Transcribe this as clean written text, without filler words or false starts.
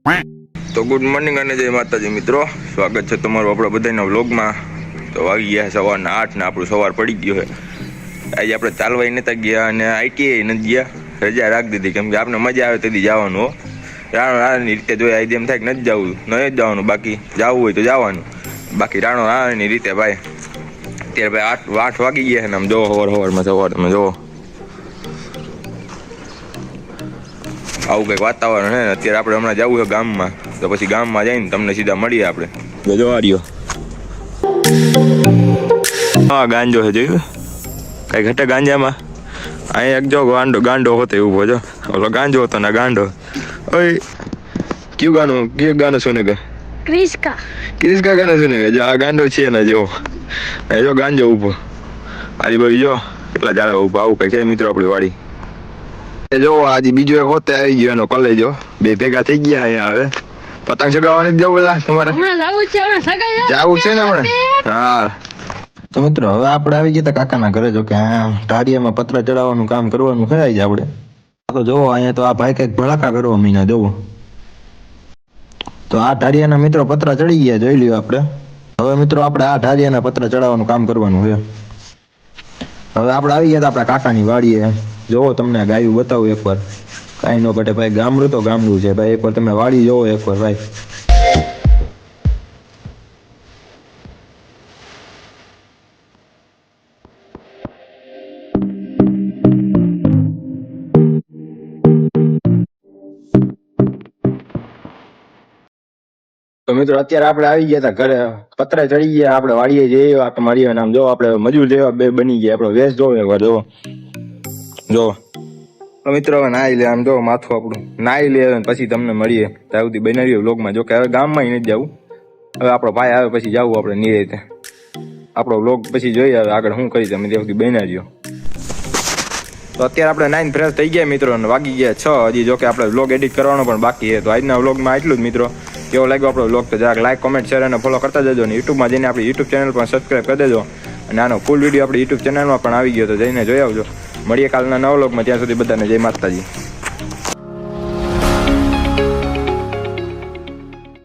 તો good morning અને જય માતાજી મિત્રો, સ્વાગત છે તમારું આપણા બધાના વ્લોગમાં. તો વાગી ગયા સવારના 8 ને આપણું સવાર પડી ગયો છે. આજે આપણે ચાલવાય નતા ગયા અને આઈટીઆઈ નથી ગયા, રજા રાખી દીધી કેમ કે આપણે મજા આવે તેથી જવાનું હો. રાણોની રીતે જોઈએ આજે એમ થાય કે નથી જવું, નહીં જ જવાનું, બાકી જવું હોય તો જવાનું. બાકી રાણોની રીતે ભાઈ અત્યારે ભાઈ 8 વાગી ગયા છે ને આમ જોવો સવારમાં જોવો આવું કંઈક વાતાવરણ છે ને. અત્યારે આપણે હમણાં જવું છે ગામમાં, તો પછી ગામમાં જઈને તમને સીધા મળીએ આપણે. જોવા રહ્યો હા ગાંજો છે, જોયું કઈ ઘટે ગાંજામાં. અહીંયા એક જો ગાંડો હોતો એવું જો, ઓલો ગાંજો હતો ને ગાંડો. ઓય કયું ગાનું સુને કે ક્રિસ્કા ગાનું સુને કે જો આ ગાંડો છે ને, જો જો ગાંજો ઉભો આજુબાજુ જો કેટલા જાડા ઉભા. આવું કઈ છે મિત્રો આપણી વાડી. જો આજે બીજો એક હોતે આવી ગયો એનો કોલેજો, બે ભેગા થઈ ગયા. અહીંયા હવે પતંગ ચગાવવાની જવું બધા તમારે જવું છે ને હમણાં? હા તો મિત્રો હવે આપણે આવી ગયા કાકાના ઘરે. જો કે ઢારિયામાં પતરા ચડાવવાનું કામ કરવાનું કરાય છે આપણે. તો જોવો અહીંયા તો આ ભાઈ કઈક ભડાકા કરવા મીના જોવો. તો આ ઢારિયાના મિત્રો પતરા ચડી ગયા, જોઈ લ્યો આપણે. હવે મિત્રો આપણે આ ઢારિયાના પતરા ચડાવવાનું કામ કરવાનું છે. હવે આપણે આવી ગયા આપણા કાકાની વાડીએ. જોવો તમને ગાયું બતાવું એકવાર, કાંઈ ન ઘટે ભાઈ. ગામડું તો ગામડું છે ભાઈ, એકવાર તમે વાડી જોવો એકવાર ભાઈ. તો મિત્રો અત્યારે આપણે આવી ગયા હતા ઘરે, પતરા ચડી ગયા, આપણે વાડીએ જઈએ આ મારીએ નામ. જો આપણે મજૂર જેવા બે બની ગયા. આપણો વેશ જોવો એકવાર જોવો. જો મિત્રો હવે નાઈ લે, આમ જો માથું આપણું નાઈ લે પછી તમને મળીએ. ત્યાં સુધી બનાવીએ વ્લોગમાં. જો કે હવે ગામમાં નથી જવું, હવે આપણો ભાઈ આવે પછી જવું આપણે નિરાંતે. આપણો વ્લોગ પછી જોઈએ હવે આગળ શું કરી, તમે ત્યાં સુધી બનાવ્યો. તો અત્યારે આપણે 9 ફ્રેશ થઈ ગયા મિત્રો, અને વાગી ગયા 6 હજી. જો કે આપણે વ્લોગ એડિટ કરવાનો પણ બાકી છે. તો આજના વ્લોગમાં એટલું જ મિત્રો. કેવો લાગ્યો આપણો વ્લોગ તો જરાક લાઈક, કોમેન્ટ, શેર અને ફોલો કરતા જજો. ને યુટ્યુબમાં જઈને આપણી યુટ્યુબ ચેનલ પણ સબસ્ક્રાઈબ કરી દેજો. અને આનો ફૂલ વિડીયો આપણી યુટ્યુબ ચેનલમાં પણ આવી ગયો, તો જઈને જોઈ આવજો. મળીએ કાલના નવા વ્લોગમાં. ત્યાં સુધી બધાને જય માતાજી.